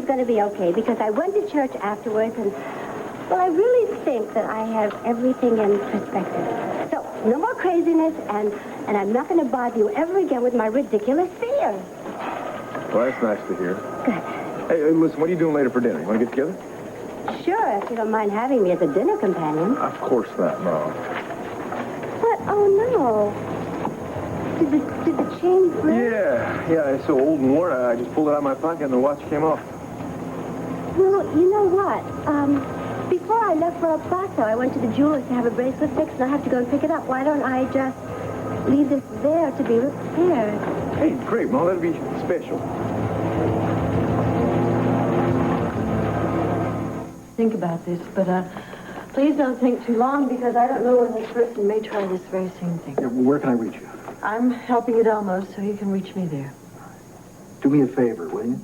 everything's going to be okay because I went to church afterwards and, well, I really think that I have everything in perspective. So, no more craziness, and I'm not going to bother you ever again with my ridiculous fears. Well, that's nice to hear. Good. Hey, listen, what are you doing later for dinner? You want to get together? Sure, if you don't mind having me as a dinner companion. Of course not, no. What? Oh, no. Did the chain break? Yeah, it's so old and worn. I just pulled it out of my pocket and the watch came off. Well, you know what? Before I left for El Paso, I went to the jeweler's to have a bracelet fixed, and I have to go and pick it up. Why don't I just leave this there to be repaired? Hey, great, Mom. That'd be special. Think about this, but please don't think too long because I don't know when this person may try this very same thing. Yeah, where can I reach you? I'm helping at Elmo's, so you can reach me there. Do me a favor, will you?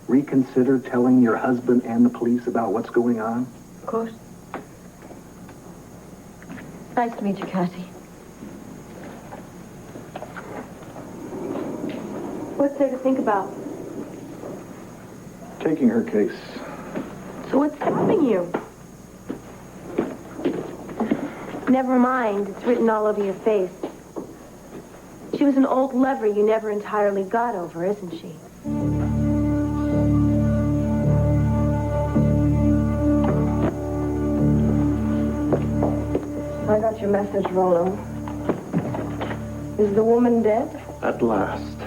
Reconsider telling your husband and the police about what's going on. Of course. Nice to meet you, Cassie. What's there to think about? Taking her case. So what's stopping you? Never mind. It's written all over your face. She was an old lover you never entirely got over, isn't she? I got your message, Rolo. Is the woman dead? At last.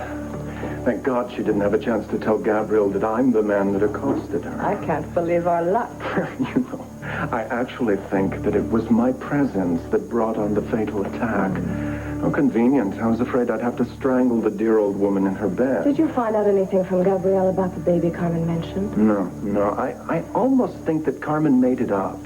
Thank God she didn't have a chance to tell Gabriel that I'm the man that accosted her. I can't believe our luck. You know, I actually think that it was my presence that brought on the fatal attack. How convenient. I was afraid I'd have to strangle the dear old woman in her bed. Did you find out anything from Gabrielle about the baby Carmen mentioned? No. I almost think that Carmen made it up.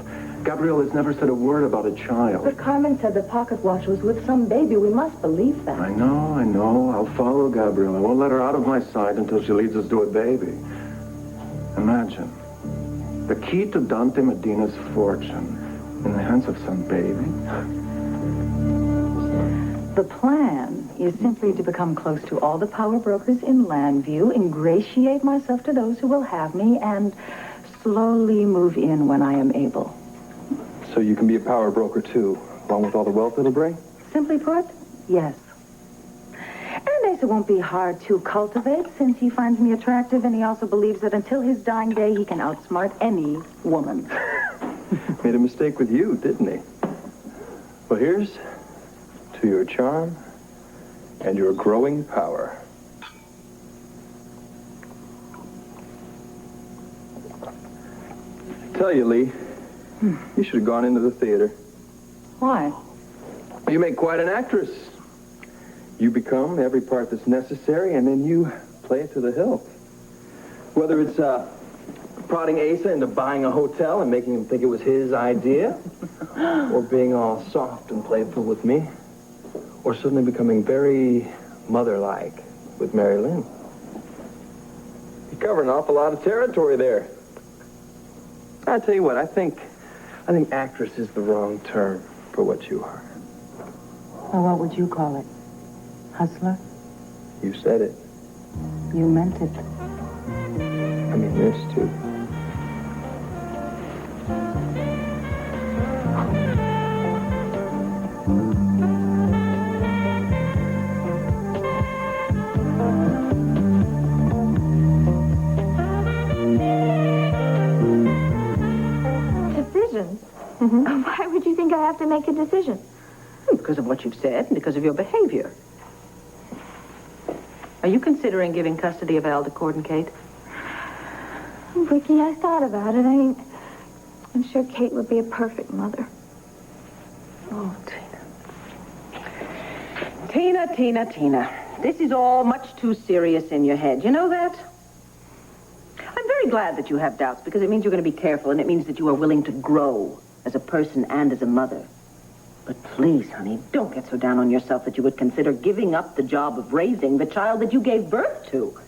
Gabrielle has never said a word about a child. But Carmen said the pocket watch was with some baby. We must believe that. I know. I'll follow Gabrielle. I won't let her out of my sight until she leads us to a baby. Imagine. The key to Dante Medina's fortune in the hands of some baby. The plan is simply to become close to all the power brokers in Landview, ingratiate myself to those who will have me, and slowly move in when I am able. So you can be a power broker, too, along with all the wealth it'll bring? Simply put, yes. And Asa won't be hard to cultivate since he finds me attractive and he also believes that until his dying day he can outsmart any woman. Made a mistake with you, didn't he? Well, here's to your charm and your growing power. I tell you, Lee, you should have gone into the theater. Why? You make quite an actress. You become every part that's necessary, and then you play it to the hilt. Whether it's prodding Asa into buying a hotel and making him think it was his idea, or being all soft and playful with me, or suddenly becoming very mother-like with Mary Lynn. You cover an awful lot of territory there. I tell you what, I think actress is the wrong term for what you are. Well, what would you call it? Hustler? You said it. You meant it. I mean this, too. Decision? Mm-hmm. Why would you think I have to make a decision? Because of what you've said and because of your behavior. Are you considering giving custody of Al to Cord and Kate? Ricky, I thought about it. I'm sure Kate would be a perfect mother. Oh, Tina. This is all much too serious in your head. You know that? I'm very glad that you have doubts because it means you're going to be careful and it means that you are willing to grow as a person and as a mother. But please, honey, don't get so down on yourself that you would consider giving up the job of raising the child that you gave birth to.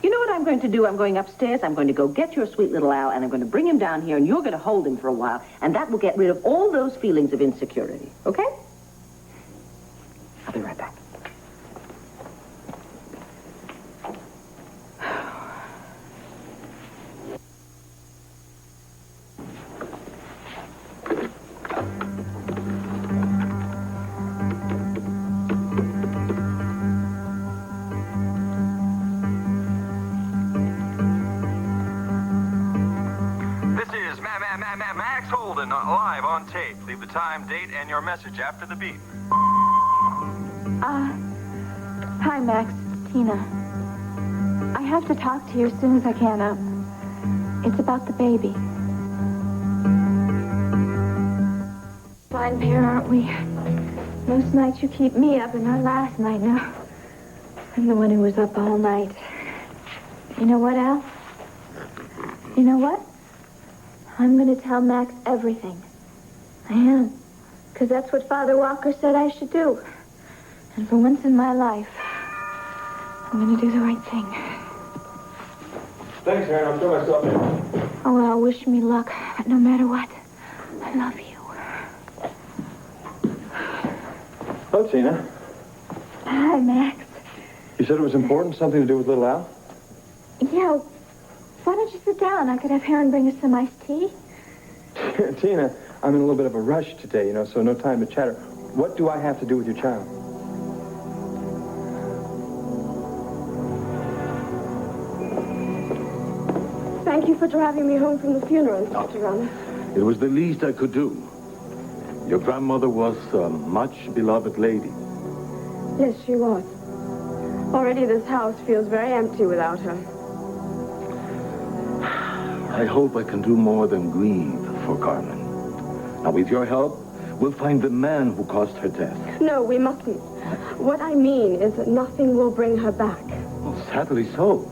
You know what I'm going to do? I'm going upstairs, I'm going to go get your sweet little Al, and I'm going to bring him down here, and you're going to hold him for a while, and that will get rid of all those feelings of insecurity, okay? I'll be right back. live on tape. Leave the time, date, and your message after the beep. Hi, Max. Tina. I have to talk to you as soon as I can. It's about the baby. Fine pair, aren't we? Most nights you keep me up, and not last night, no. I'm the one who was up all night. You know what, Al? You know what? I'm going to tell Max everything. I am. Because that's what Father Walker said I should do. And for once in my life, I'm going to do the right thing. Thanks, Aaron. I'll throw myself in. Oh, well, wish me luck. But no matter what, I love you. Hello, Tina. Hi, Max. You said it was important, something to do with little Al? Yeah, why don't you sit down? I could have Heron bring us some iced tea. Tina, I'm in a little bit of a rush today, so no time to chatter. What do I have to do with your child? Thank you for driving me home from the funeral, Dr. Runner. It was the least I could do. Your grandmother was a much beloved lady. Yes, she was. Already this house feels very empty without her. I hope I can do more than grieve for Carmen. Now, with your help, we'll find the man who caused her death. No, we mustn't. What I mean is that nothing will bring her back. Well, sadly so.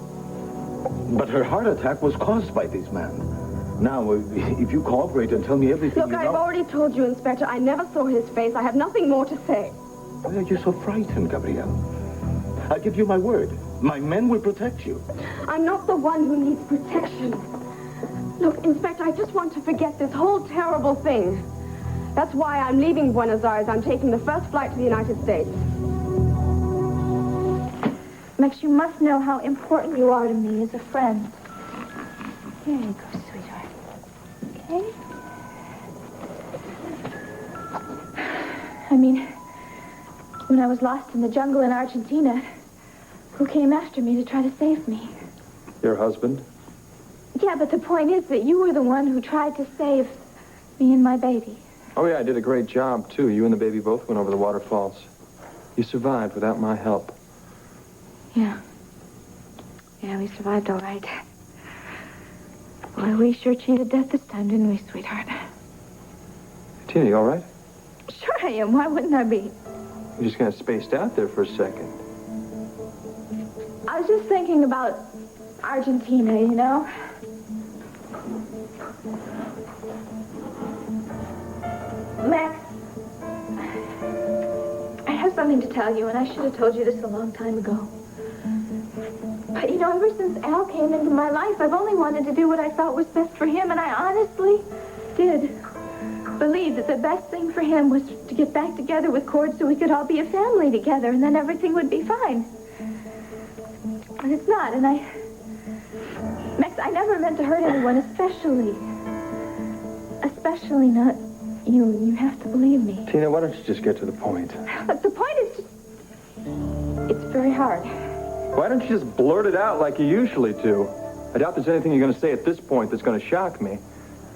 But her heart attack was caused by this man. Now, if you cooperate and tell me everything Look, you I've know... already told you, Inspector. I never saw his face. I have nothing more to say. Why are you so frightened, Gabrielle? I give you my word. My men will protect you. I'm not the one who needs protection. Look, Inspector, I just want to forget this whole terrible thing. That's why I'm leaving Buenos Aires. I'm taking the first flight to the United States. Max, you must know how important you are to me as a friend. Here you go, sweetheart. Okay? I mean, when I was lost in the jungle in Argentina, who came after me to try to save me? Your husband? Yeah, but the point is that you were the one who tried to save me and my baby. Oh, yeah, I did a great job, too. You and the baby both went over the waterfalls. You survived without my help. Yeah. Yeah, we survived all right. Boy, we sure cheated death this time, didn't we, sweetheart? Tina, you all right? Sure I am. Why wouldn't I be? You just kind of spaced out there for a second. I was just thinking about Argentina, you know? Max, I have something to tell you, and I should have told you this a long time ago. But, ever since Al came into my life, I've only wanted to do what I thought was best for him, and I honestly did believe that the best thing for him was to get back together with Cord so we could all be a family together, and then everything would be fine. But it's not, and Max, I never meant to hurt anyone, especially not you. You have to believe me. Tina, why don't you just get to the point? But the point is just... It's very hard. Why don't you just blurt it out like you usually do? I doubt there's anything you're going to say at this point that's going to shock me.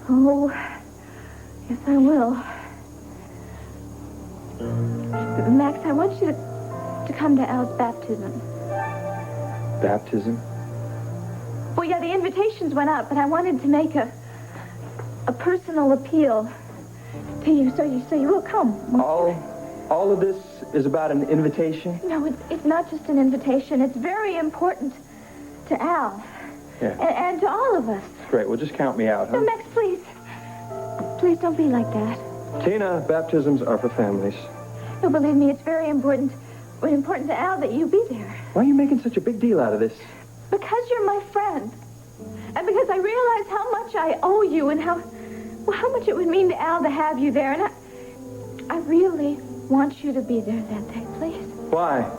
Oh, yes, I will. Max, I want you to come to Al's baptism. Baptism? Well, yeah, the invitations went up, but I wanted to make a personal appeal to you, so you will come. All of this is about an invitation? No, it's not just an invitation. It's very important to Al. Yeah. And to all of us. Great, well, just count me out, huh? No, Max, please. Please don't be like that. Tina, baptisms are for families. No, believe me, it's very important to Al that you be there. Why are you making such a big deal out of this? Because you're my friend. And because I realize how much I owe you and how much it would mean to Al to have you there. And I really want you to be there that day, please. Why?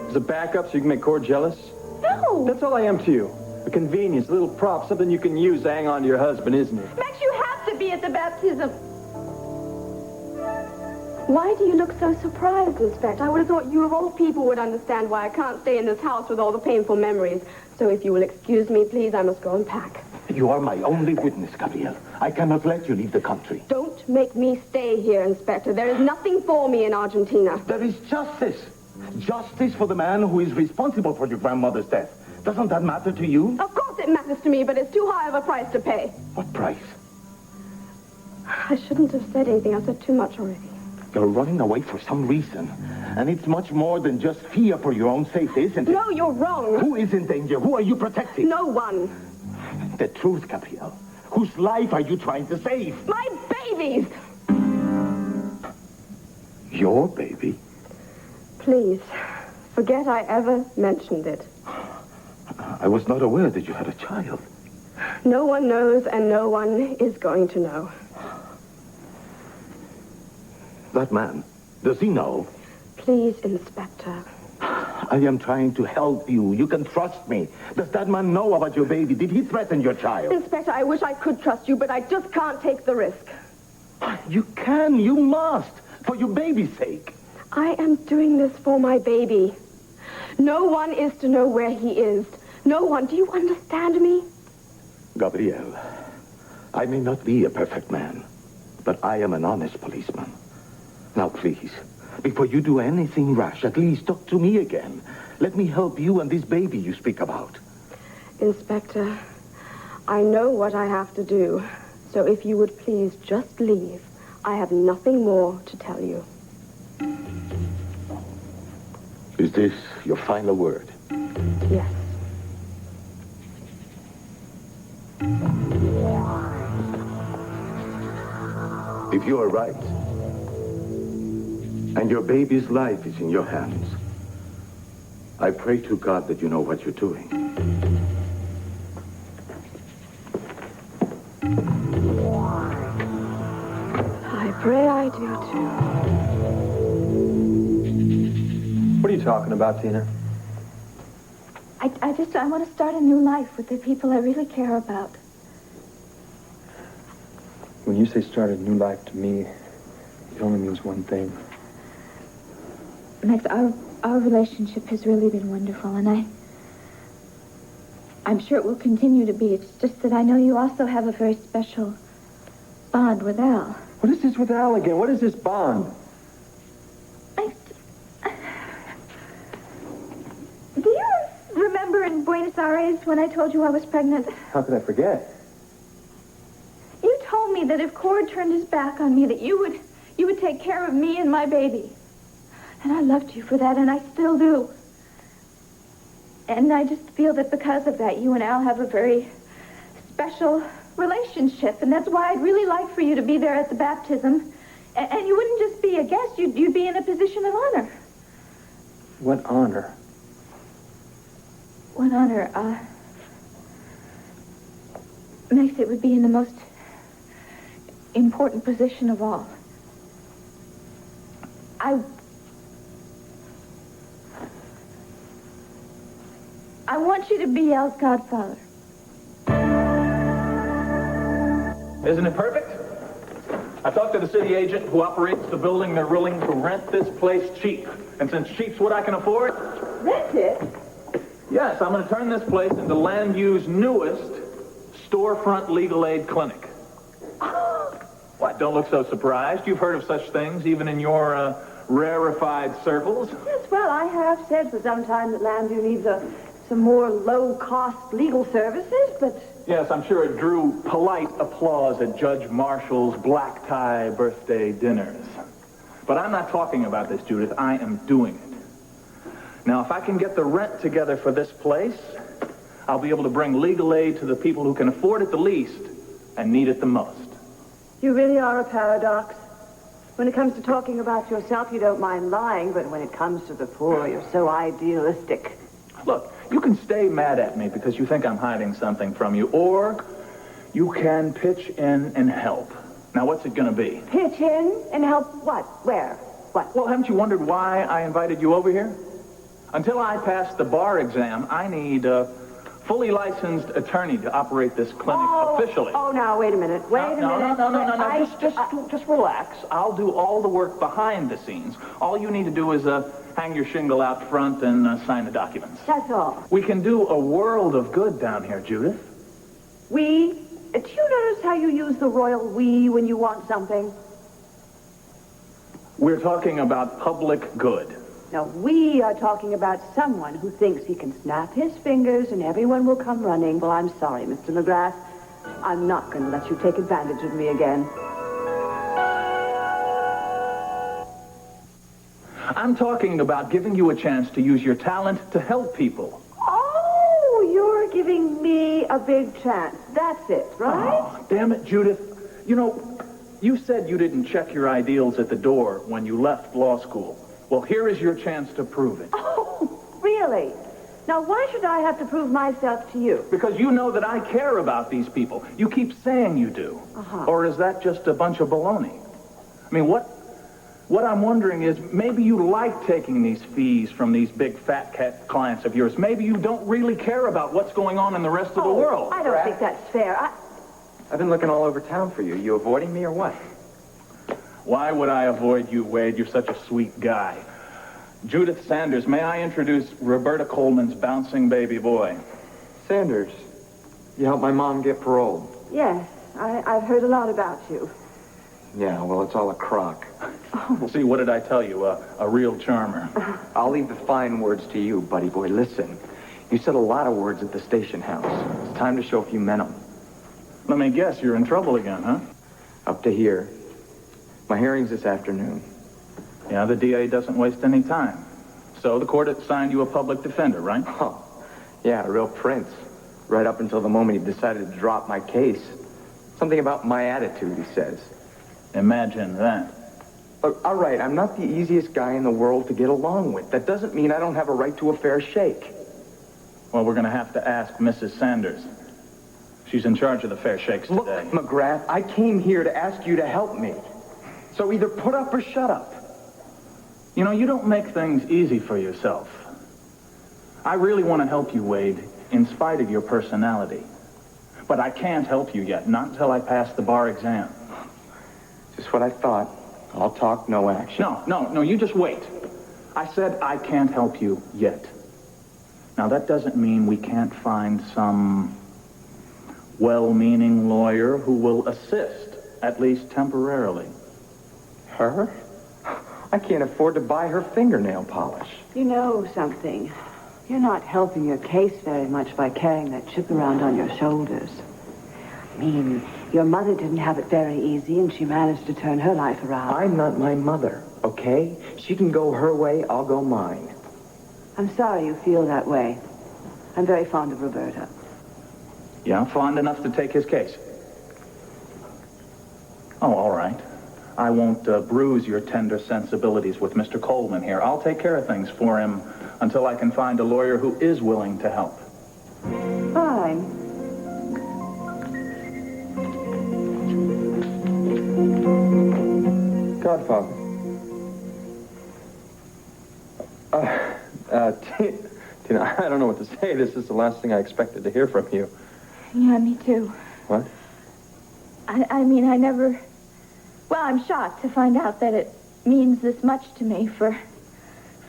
As a backup so you can make Cord jealous? No. That's all I am to you. A convenience, a little prop, something you can use to hang on to your husband, isn't it? Max, you have to be at the baptism. Why do you look so surprised, Inspector? I would have thought you of all people would understand why I can't stay in this house with all the painful memories. So if you will excuse me, please, I must go and pack. You are my only witness, Gabrielle. I cannot let you leave the country. Don't make me stay here, Inspector. There is nothing for me in Argentina. There is justice. Justice for the man who is responsible for your grandmother's death. Doesn't that matter to you? Of course it matters to me, but it's too high of a price to pay. What price? I shouldn't have said anything. I've said too much already. You're running away for some reason. And it's much more than just fear for your own safety, isn't it? No, you're wrong. Who is in danger? Who are you protecting? No one. The truth, Gabrielle. Whose life are you trying to save? My babies! Your baby? Please, forget I ever mentioned it. I was not aware that you had a child. No one knows, and no one is going to know. That man, does he know? Please, Inspector. I am trying to help you. You can trust me. Does that man know about your baby? Did he threaten your child? Inspector, I wish I could trust you, but I just can't take the risk. You can. You must. For your baby's sake. I am doing this for my baby. No one is to know where he is. No one. Do you understand me? Gabrielle, I may not be a perfect man, but I am an honest policeman. Now, please, before you do anything rash, at least talk to me again. Let me help you and this baby you speak about. Inspector, I know what I have to do. So if you would please just leave. I have nothing more to tell you. Is this your final word? Yes. If you are right, and your baby's life is in your hands, I pray to God that you know what you're doing. I pray I do, too. What are you talking about, Tina? I want to start a new life with the people I really care about. When you say start a new life to me, it only means one thing. Max, our relationship has really been wonderful, and I'm sure it will continue to be. It's just that I know you also have a very special bond with Al. What is this with Al again? What is this bond? Do you remember in Buenos Aires when I told you I was pregnant? How could I forget? You told me that if Cord turned his back on me, that you would take care of me and my baby. And I loved you for that, and I still do. And I just feel that because of that, you and Al have a very special relationship, and that's why I'd really like for you to be there at the baptism. And you wouldn't just be a guest, you'd be in a position of honor. What honor? What honor? Max, it would be in the most important position of all. I want you to be Al's godfather. Isn't it perfect? I talked to the city agent who operates the building. They're willing to rent this place cheap. And since cheap's what I can afford... Rent it? Yes, I'm going to turn this place into Land U's newest storefront legal aid clinic. What, don't look so surprised. You've heard of such things, even in your rarefied circles. Yes, well, I have said for some time that Landview needs some more low-cost legal services, but... Yes, I'm sure it drew polite applause at Judge Marshall's black tie birthday dinners. But I'm not talking about this, Judith. I am doing it. Now, if I can get the rent together for this place, I'll be able to bring legal aid to the people who can afford it the least and need it the most. You really are a paradox. When it comes to talking about yourself, you don't mind lying, but when it comes to the poor, you're so idealistic. Look, you can stay mad at me because you think I'm hiding something from you, or you can pitch in and help. Now, what's it going to be? Pitch in and help what? Where? What? Well, haven't you wondered why I invited you over here? Until I pass the bar exam, I need a fully licensed attorney to operate this clinic officially. Oh, now, wait a minute. Wait a minute. No. Just relax. I'll do all the work behind the scenes. All you need to do is hang your shingle out front and sign the documents. That's all. We can do a world of good down here, Judith. We? Do you notice how you use the royal we when you want something? We're talking about public good. Now, we are talking about someone who thinks he can snap his fingers and everyone will come running. Well, I'm sorry, Mr. McGrath. I'm not going to let you take advantage of me again. I'm talking about giving you a chance to use your talent to help people. Oh, you're giving me a big chance. That's it, right? Oh, damn it, Judith. You know, you said you didn't check your ideals at the door when you left law school. Well, here is your chance to prove it. Oh, really? Now, why should I have to prove myself to you? Because you know that I care about these people. You keep saying you do. Or is that just a bunch of baloney? I mean, what I'm wondering is, maybe you like taking these fees from these big fat cat clients of yours. Maybe you don't really care about what's going on in the rest of the world. I don't think that's fair. I've been looking all over town for you. You avoiding me or what? Why would I avoid you, Wade? You're such a sweet guy. Judith Sanders, may I introduce Roberta Coleman's bouncing baby boy? Sanders, you helped my mom get paroled. Yes, I've heard a lot about you. Yeah, well, it's all a crock. See, what did I tell you? A real charmer. I'll leave the fine words to you, buddy boy. Listen, you said a lot of words at the station house. It's time to show if you meant them. Let me guess, you're in trouble again, huh? Up to here. My hearing's this afternoon. Yeah, the DA doesn't waste any time. So the court assigned you a public defender, right? Oh, yeah, a real prince. Right up until the moment he decided to drop my case. Something about my attitude, he says. Imagine that. Look, all right, I'm not the easiest guy in the world to get along with. That doesn't mean I don't have a right to a fair shake. Well, we're going to have to ask Mrs. Sanders. She's in charge of the fair shakes today. Look, McGrath, I came here to ask you to help me. So either put up or shut up. You know, you don't make things easy for yourself. I really want to help you, Wade, in spite of your personality. But I can't help you yet, not until I pass the bar exam. Just what I thought. All talk, no action. No, you just wait. I said I can't help you yet. Now, that doesn't mean we can't find some well-meaning lawyer who will assist, at least temporarily. Her? I can't afford to buy her fingernail polish. You know something. You're not helping your case very much by carrying that chip around on your shoulders. I mean, your mother didn't have it very easy, and she managed to turn her life around. I'm not my mother, okay? She can go her way, I'll go mine. I'm sorry you feel that way. I'm very fond of Roberta. Yeah, fond enough to take his case. Oh, all right. I won't bruise your tender sensibilities with Mr. Coleman here. I'll take care of things for him until I can find a lawyer who is willing to help. Fine. Godfather. Tina, I don't know what to say. This is the last thing I expected to hear from you. Yeah, me too. What? I mean, I never... Well, I'm shocked to find out that it means this much to me for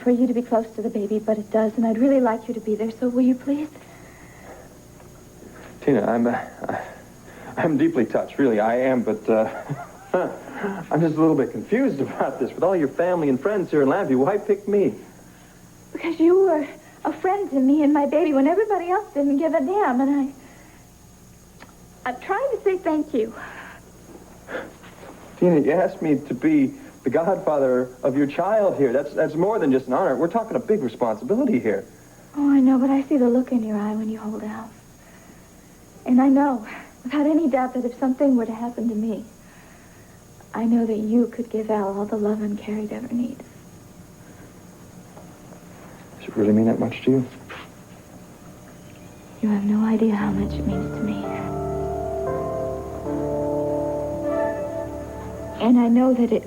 you to be close to the baby, but it does, and I'd really like you to be there, so will you please? Tina, I'm deeply touched, really, I am, but I'm just a little bit confused about this. With all your family and friends here in Lambview, why pick me? Because you were a friend to me and my baby when everybody else didn't give a damn, and I'm trying to say thank you. Tina, you asked me to be the godfather of your child here. That's more than just an honor. We're talking a big responsibility here. Oh, I know, but I see the look in your eye when you hold out. And I know, without any doubt, that if something were to happen to me, I know that you could give Al all the love and care he'd ever need. Does it really mean that much to you? You have no idea how much it means to me. And I know that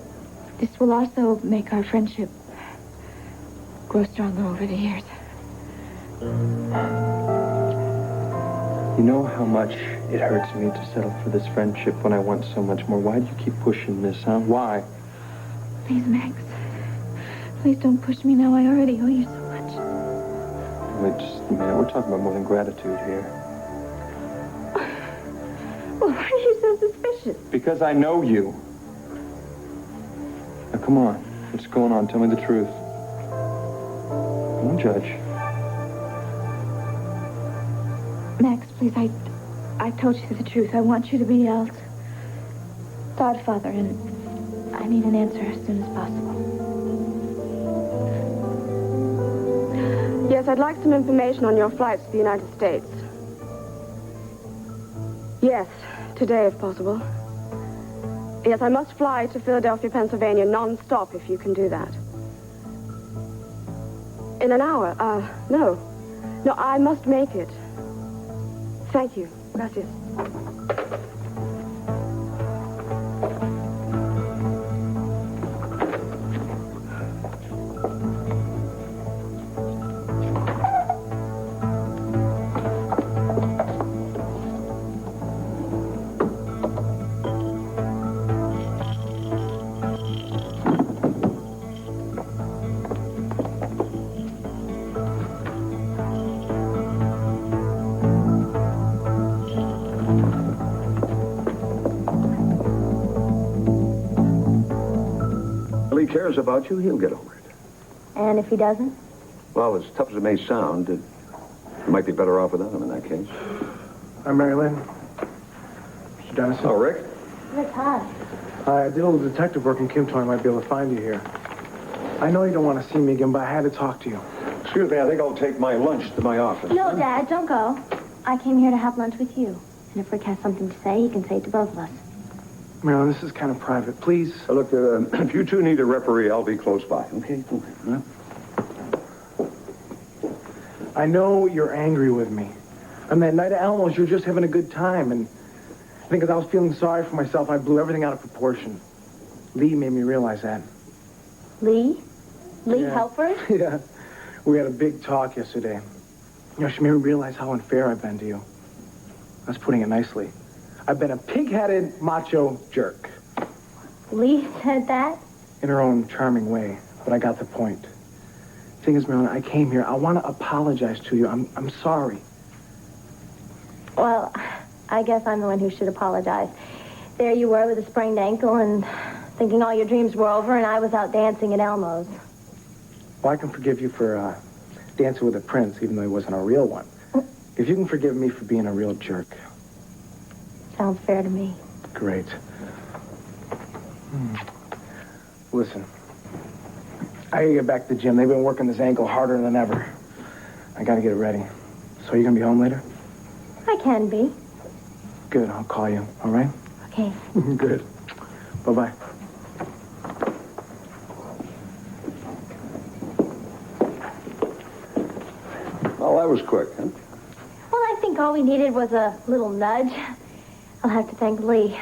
this will also make our friendship grow stronger over the years. You know how much it hurts me to settle for this friendship when I want so much more. Why do you keep pushing this, huh? Why? Please, Max. Please don't push me now. I already owe you so much. Wait just a minute. We're talking about more than gratitude here. Well, why are you so suspicious? Because I know you. Now, come on. What's going on? Tell me the truth. Don't judge. Max, please, I told you the truth. I want you to be Elle's godfather, and I need an answer as soon as possible. Yes, I'd like some information on your flights to the United States. Yes, today if possible. Yes, I must fly to Philadelphia, Pennsylvania, non-stop if you can do that. In an hour? No. No, I must make it. Thank you. Gracias. Well, he cares about you, he'll get over it. And if he doesn't? Well, as tough as it may sound, you might be better off without him in that case. I'm Mary Lynn. Mr. Dennison. Oh, Rick? Rick, hi. I did a little detective work in Kim told I might be able to find you here. I know you don't want to see me again, but I had to talk to you. Excuse me, I think I'll take my lunch to my office. No, Dad, don't go. I came here to have lunch with you. And if Rick has something to say, he can say it to both of us. Marilyn, this is kind of private. Please. Look, if you two need a referee, I'll be close by. Okay? Huh? I know you're angry with me. On that night at Elmo's, you were just having a good time, and I think as I was feeling sorry for myself, I blew everything out of proportion. Lee made me realize that. Lee? Lee Yeah. Helford? Yeah. We had a big talk yesterday. You know, she made me realize how unfair I've been to you. That's putting it nicely. I've been a pig-headed macho jerk. Lee said that? In her own charming way, but I got the point. Thing is, Marilyn, I came here. I want to apologize to you. I'm sorry. Well, I guess I'm the one who should apologize. There you were with a sprained ankle and thinking all your dreams were over, and I was out dancing at Elmo's. Well, I can forgive you for dancing with a prince, even though he wasn't a real one. If you can forgive me for being a real jerk. Sounds fair to me. Great. Listen, I gotta get back to the gym. They've been working this ankle harder than ever. I gotta get it ready. So you gonna be home later? I can be. Good, I'll call you, all right? Okay. Good. Bye-bye. Well, that was quick, huh? Well, I think all we needed was a little nudge. I'll have to thank Lee.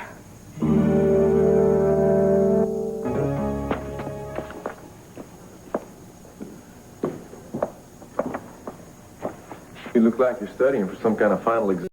You look like you're studying for some kind of final exam.